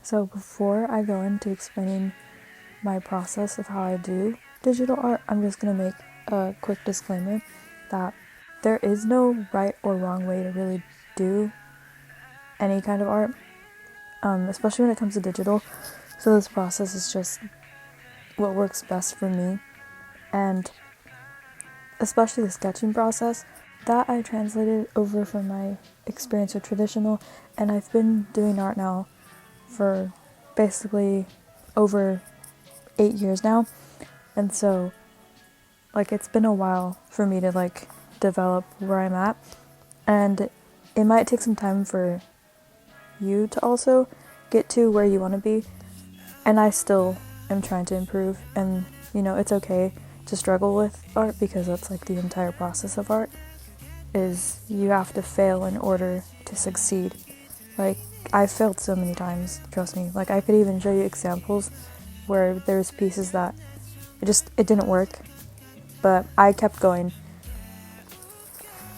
So before I go into explaining my process of how I do digital art, I'm just going to make a quick disclaimer that there is no right or wrong way to really do any kind of art, especially when it comes to digital. So this process is just what works best for me, and especially the sketching process that I translated over from my experience with traditional, and I've been doing art now for basically over 8 years now, and so it's been a while for me to develop where I'm at, and it might take some time for you to also get to where you want to be, and I still am trying to improve, and it's okay to struggle with art because that's the entire process of art is you have to fail in order to succeed. I've failed so many times, trust me. I could even show you examples where there's pieces that it didn't work, but I kept going.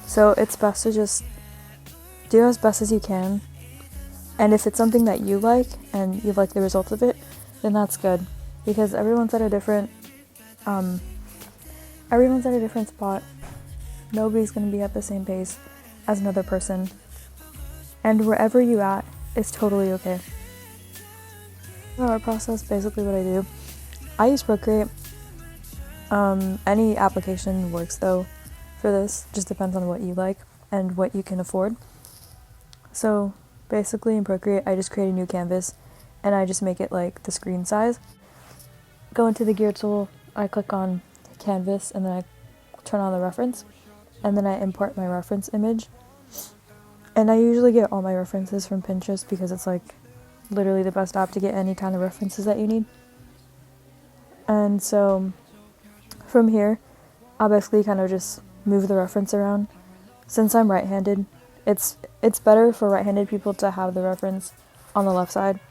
So it's best to just do as best as you can, and if it's something that you like and you like the results of it, then that's good, because everyone's at a different spot. Nobody's going to be at the same pace as another person, and wherever you at is totally okay. The art process, basically what I do, I use Procreate. Any application works though for this, just depends on what you like and what you can afford. So basically in Procreate I just create a new canvas and I just make it the screen size. Go into the gear tool, I click on canvas, and then I turn on the reference, and then I import my reference image. And I usually get all my references from Pinterest because it's literally the best app to get any kind of references that you need. And so from here, I'll basically kind of just move the reference around. Since I'm right-handed, it's better for right-handed people to have the reference on the left side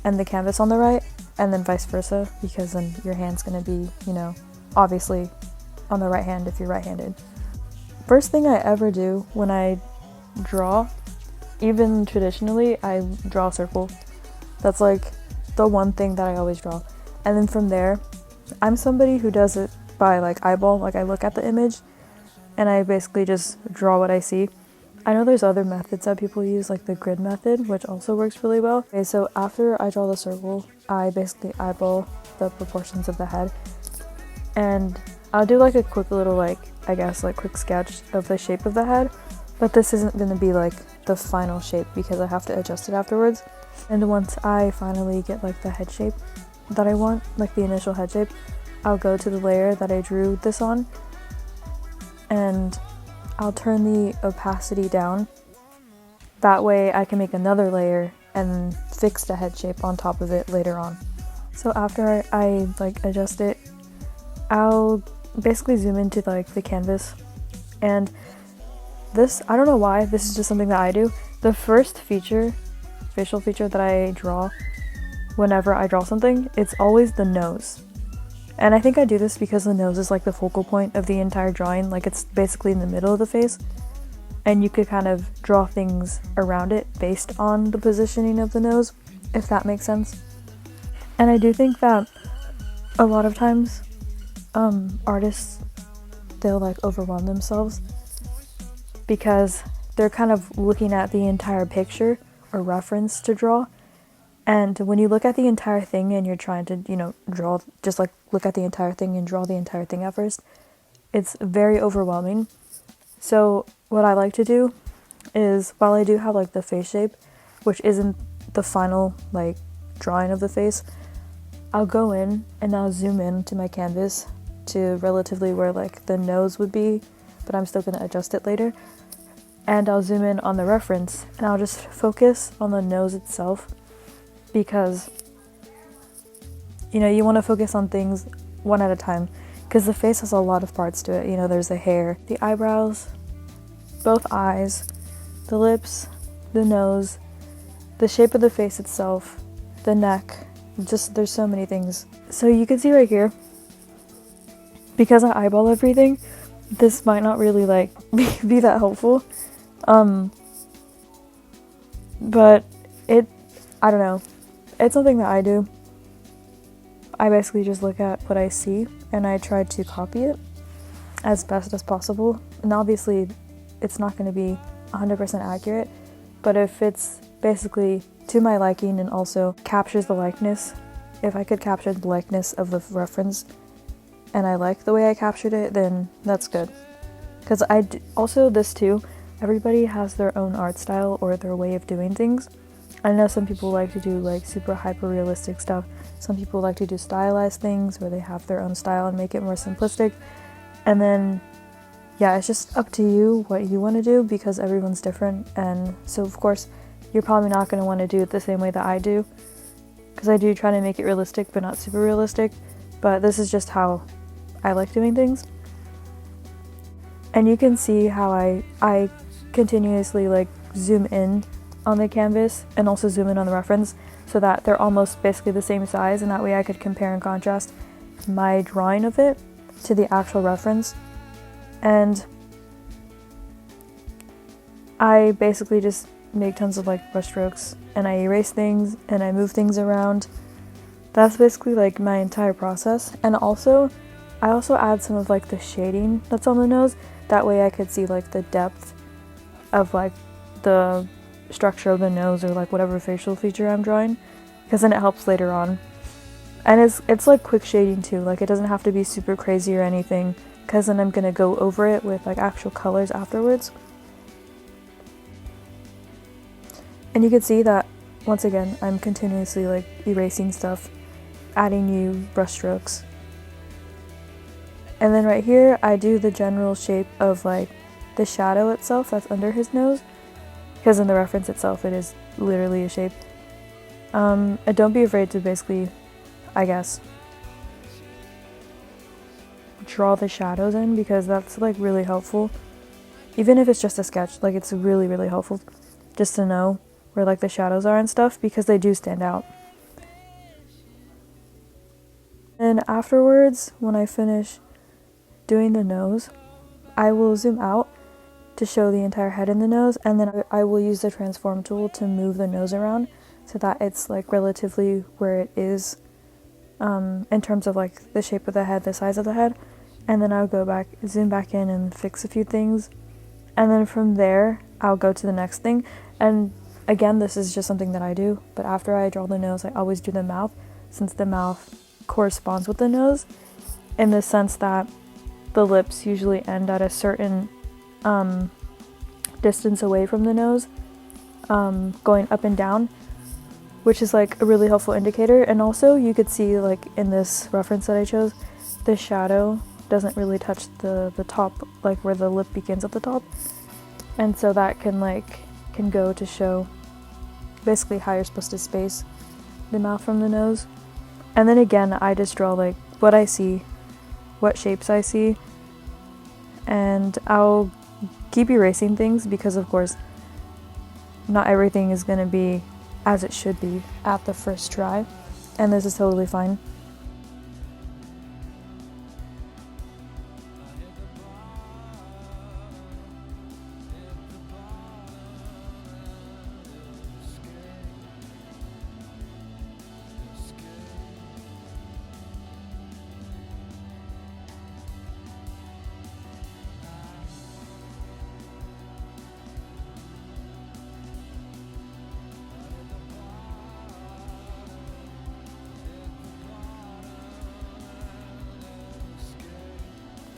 and the canvas on the right, and then vice versa, because then your hand's going to be, obviously on the right hand if you're right-handed. First thing I ever do when I draw, even traditionally, I draw a circle. That's the one thing that I always draw. And then from there, I'm somebody who does it by eyeball. I look at the image and I basically just draw what I see. I know there's other methods that people use, the grid method, which also works really well. Okay, so after I draw the circle, I basically eyeball the proportions of the head, and I'll do a quick little quick sketch of the shape of the head, but this isn't going to be the final shape because I have to adjust it afterwards. And once I finally get the head shape that I want, the initial head shape, I'll go to the layer that I drew this on, and I'll turn the opacity down. That way I can make another layer and fix the head shape on top of it later on. So after I adjust it, I'll basically zoom into the canvas, and this, I don't know why, this is just something that I do. The first facial feature that I draw whenever I draw something, it's always the nose. And I think I do this because the nose is the focal point of the entire drawing. It's basically in the middle of the face, and you could kind of draw things around it based on the positioning of the nose, if that makes sense. And I do think that a lot of times artists, they'll overwhelm themselves because they're kind of looking at the entire picture or reference to draw. And when you look at the entire thing and you're trying to, draw, just look at the entire thing and draw the entire thing at first, it's very overwhelming. So what I like to do is, while I do have the face shape, which isn't the final drawing of the face, I'll go in and I'll zoom in to my canvas to relatively where the nose would be, but I'm still going to adjust it later. And I'll zoom in on the reference and I'll just focus on the nose itself, because you want to focus on things one at a time, because the face has a lot of parts to it. There's the hair, the eyebrows, both eyes, the lips, the nose, the shape of the face itself, the neck, just there's so many things. So you can see right here, because I eyeball everything, this might not really be that helpful, but I don't know. It's something that I do. I basically just look at what I see and I try to copy it as best as possible. And obviously, it's not going to be 100% accurate, but if it's basically to my liking and also captures the likeness, if I could capture the likeness of the reference and I like the way I captured it, then that's good. Because also this too, everybody has their own art style or their way of doing things. I know some people like to do like super hyper realistic stuff. Some people like to do stylized things where they have their own style and make it more simplistic. And then, yeah, it's just up to you what you want to do because everyone's different. And so, of course, you're probably not going to want to do it the same way that I do. Because I do try to make it realistic, but not super realistic. But this is just how I like doing things. And you can see how I continuously like zoom in on the canvas and also zoom in on the reference so that they're almost basically the same size, and that way I could compare and contrast my drawing of it to the actual reference. And I basically just make tons of like brush strokes and I erase things and I move things around. That's basically like my entire process. And also I also add some of like the shading that's on the nose, that way I could see like the depth of like the structure of the nose or like whatever facial feature I'm drawing, because then it helps later on. And it's like quick shading too, like it doesn't have to be super crazy or anything, because then I'm gonna go over it with like actual colors afterwards. And you can see that once again I'm continuously like erasing stuff, adding new brush strokes. And then right here I do the general shape of like the shadow itself that's under his nose, because in the reference itself it is literally a shape. And don't be afraid to basically, I guess, draw the shadows in, because that's like really helpful. Even if it's just a sketch, like it's really, really helpful just to know where like the shadows are and stuff, because they do stand out. And afterwards, when I finish doing the nose, I will zoom out to show the entire head and the nose, and then I will use the transform tool to move the nose around so that it's like relatively where it is in terms of like the shape of the head, the size of the head. And then I'll go back, zoom back in and fix a few things, and then from there I'll go to the next thing. And again, this is just something that I do, but after I draw the nose I always do the mouth, since the mouth corresponds with the nose in the sense that the lips usually end at a certain distance away from the nose, going up and down, which is like a really helpful indicator. And also you could see like in this reference that I chose, the shadow doesn't really touch the top, like where the lip begins at the top, and so that can go to show basically how you're supposed to space the mouth from the nose. And then again I just draw like what I see, what shapes I see, and I'll keep erasing things because of course not everything is going to be as it should be at the first try, and this is totally fine.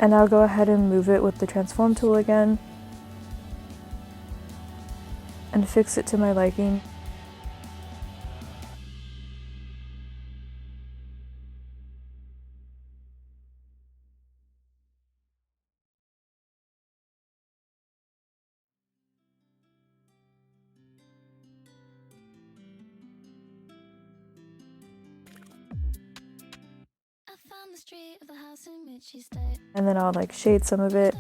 And I'll go ahead and move it with the transform tool again and fix it to my liking. And then I'll like shade some of it,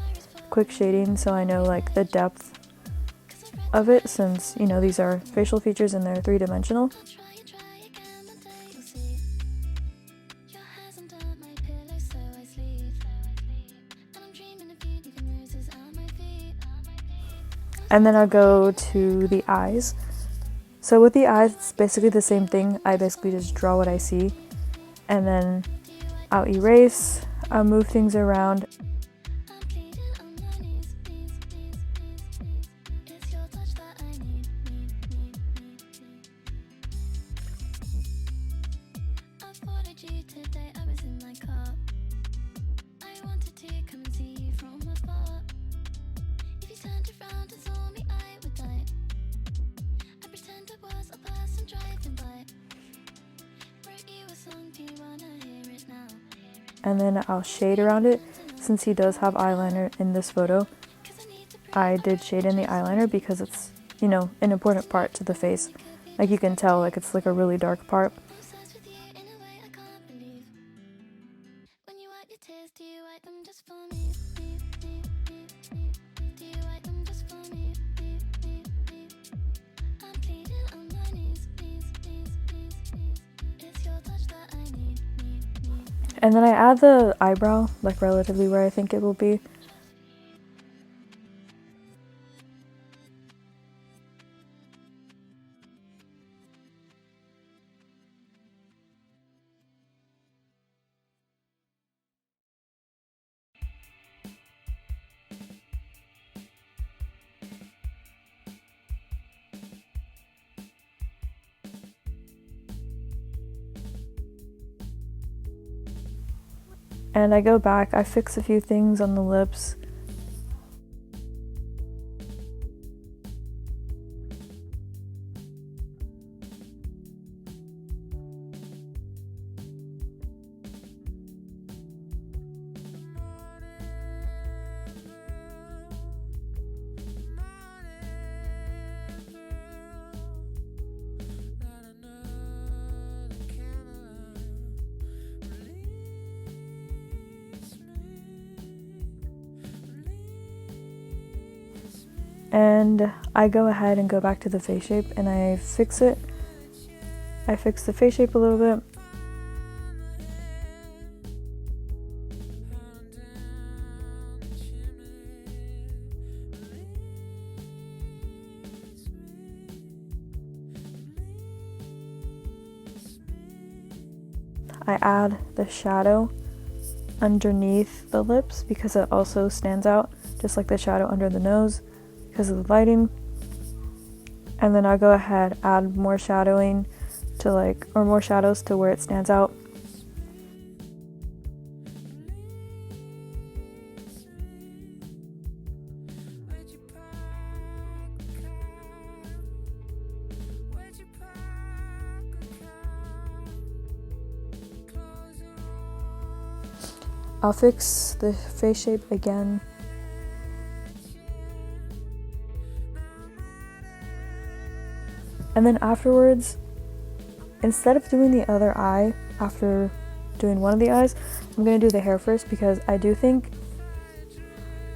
quick shading, so I know like the depth of it, since you know these are facial features and they're three-dimensional. And then I'll go to the eyes. So with the eyes, it's basically the same thing. I basically just draw what I see, and then I'll erase, I'll move things around. And then I'll shade around it. Since he does have eyeliner in this photo, I did shade in the eyeliner because it's, you know, an important part to the face. Like you can tell, like it's like a really dark part. And then I add the eyebrow, like relatively where I think it will be. And I go back, I fix a few things on the lips. And I go ahead and go back to the face shape and I fix it. I fix the face shape a little bit. I add the shadow underneath the lips because it also stands out, just like the shadow under the nose because of the lighting. And then I'll go ahead, add more shadowing to or more shadows to where it stands out. I'll fix the face shape again. And then afterwards, instead of doing the other eye after doing one of the eyes, I'm going to do the hair first because I do think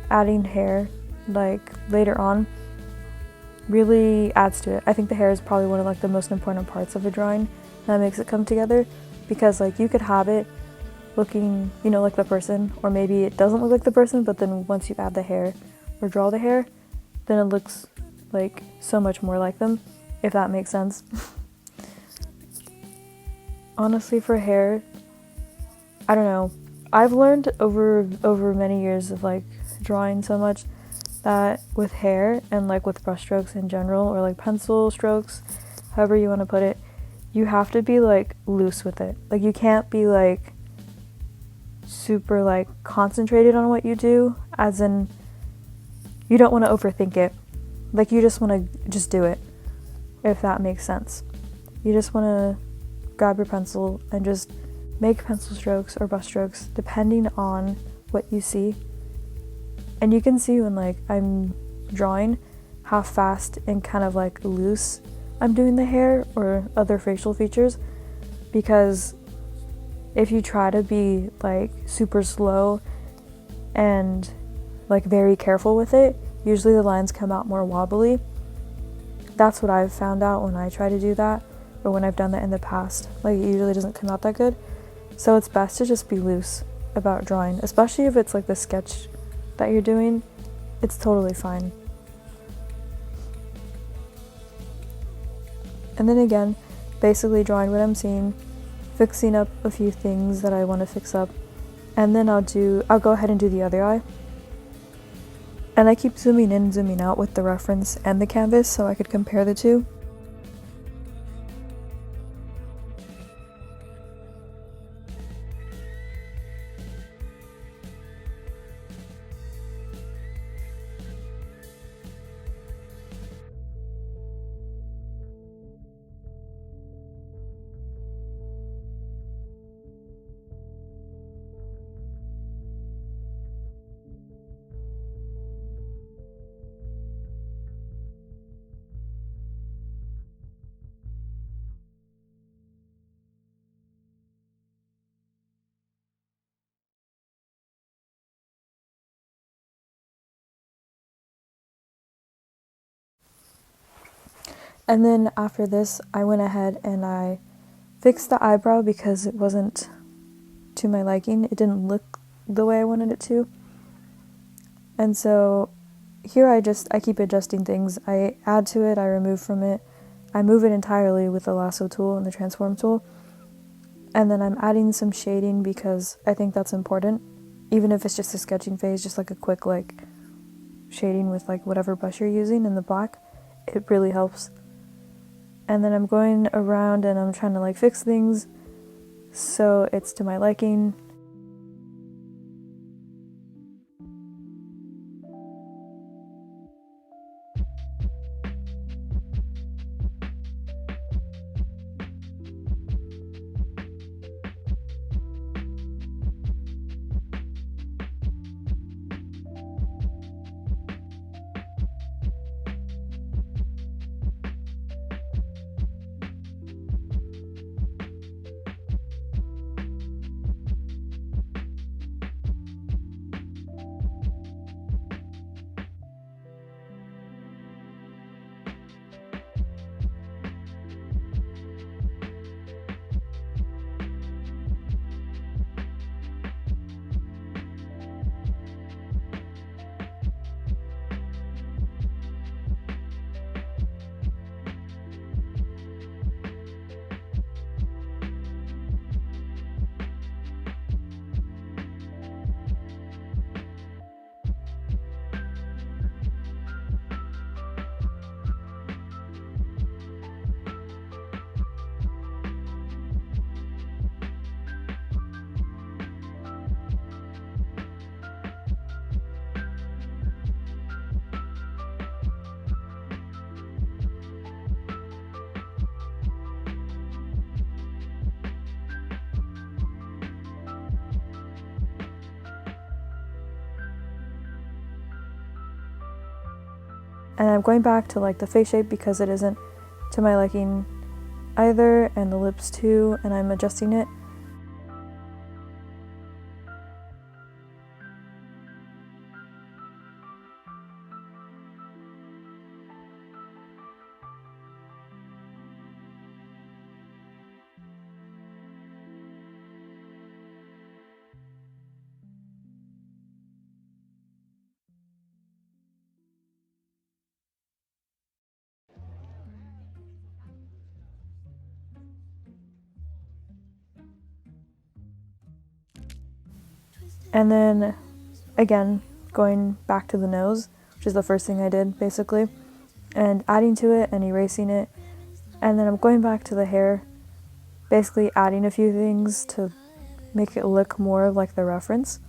adding hair later on really adds to it. I think the hair is probably one of the most important parts of a drawing that makes it come together, because you could have it looking, like the person, or maybe it doesn't look like the person, but then once you add the hair or draw the hair, then it looks like so much more like them, if that makes sense. Honestly, for hair, I don't know. I've learned over many years of drawing so much that with hair and with brush strokes in general, or pencil strokes, however you want to put it, you have to be loose with it. You can't be super concentrated on what you do, as in you don't want to overthink it. You just want to just do it, if that makes sense. You just want to grab your pencil and just make pencil strokes or brush strokes depending on what you see. And you can see when I'm drawing how fast and kind of loose I'm doing the hair or other facial features, because if you try to be super slow and very careful with it, usually the lines come out more wobbly. That's what I've found out when I try to do that, or when I've done that in the past. It usually doesn't come out that good. So it's best to just be loose about drawing, especially if it's the sketch that you're doing. It's totally fine. And then again, basically drawing what I'm seeing, fixing up a few things that I want to fix up, and then I'll go ahead and do the other eye. And I keep zooming in and zooming out with the reference and the canvas so I could compare the two. And then after this, I went ahead and I fixed the eyebrow because it wasn't to my liking. It didn't look the way I wanted it to. And so here I keep adjusting things. I add to it, I remove from it. I move it entirely with the lasso tool and the transform tool. And then I'm adding some shading because I think that's important. Even if it's just a sketching phase, just like a quick shading with whatever brush you're using in the black, it really helps. And then I'm going around and I'm trying to fix things so it's to my liking. And I'm going back to the face shape because it isn't to my liking either, and the lips too, and I'm adjusting it. And then, again, going back to the nose, which is the first thing I did, basically, and adding to it and erasing it. And then I'm going back to the hair, basically adding a few things to make it look more like the reference.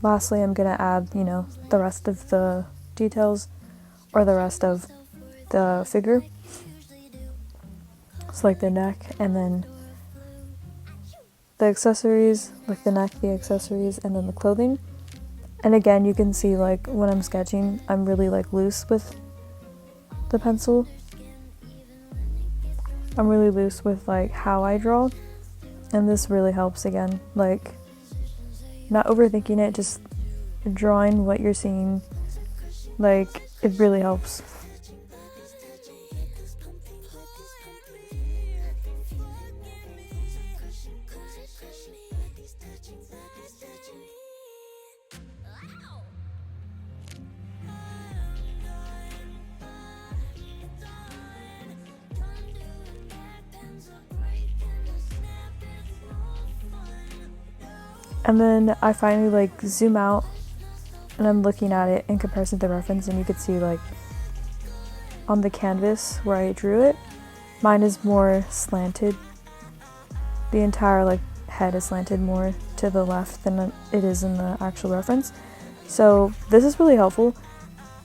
lastly, I'm gonna add, you know, the rest of the details or the rest of the figure. So like the neck and then the accessories, like the neck, the accessories, and then the clothing. And again, you can see like when I'm sketching, I'm really like loose with the pencil. I'm really loose with like how I draw, and this really helps again, like not overthinking it, just drawing what you're seeing, like it really helps. And then I finally like zoom out and I'm looking at it in comparison to the reference, and you could see like on the canvas where I drew it, mine is more slanted. The entire like head is slanted more to the left than it is in the actual reference. So this is really helpful.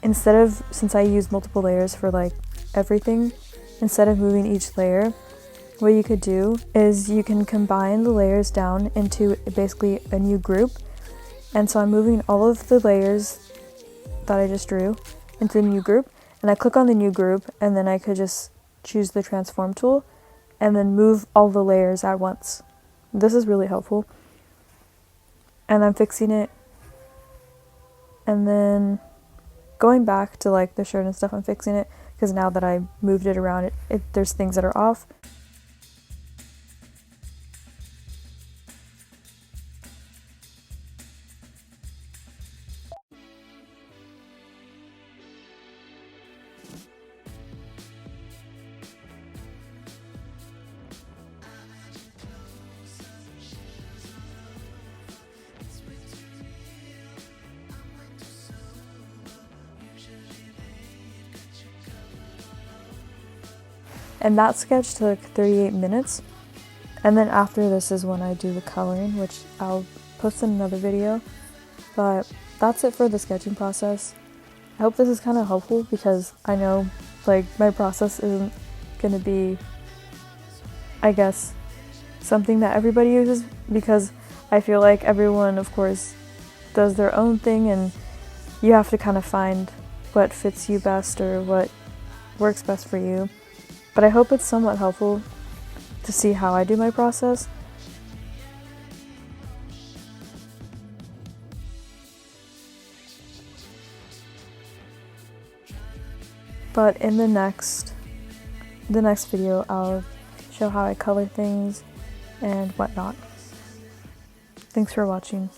Instead of, since I use multiple layers for like everything, instead of moving each layer, what you could do is you can combine the layers down into basically a new group. And so I'm moving all of the layers that I just drew into the new group, and I click on the new group, and then I could just choose the transform tool and then move all the layers at once. This is really helpful. And I'm fixing it, and then going back to like the shirt and stuff, I'm fixing it because now that I moved it around, there's things that are off. And that sketch took 38 minutes. And then after this is when I do the coloring, which I'll post in another video. But that's it for the sketching process. I hope this is kind of helpful because I know like my process isn't going to be, I guess, something that everybody uses, because I feel like everyone, of course, does their own thing, and you have to kind of find what fits you best or what works best for you. But I hope it's somewhat helpful to see how I do my process. But in the next video, I'll show how I color things and whatnot. Thanks for watching.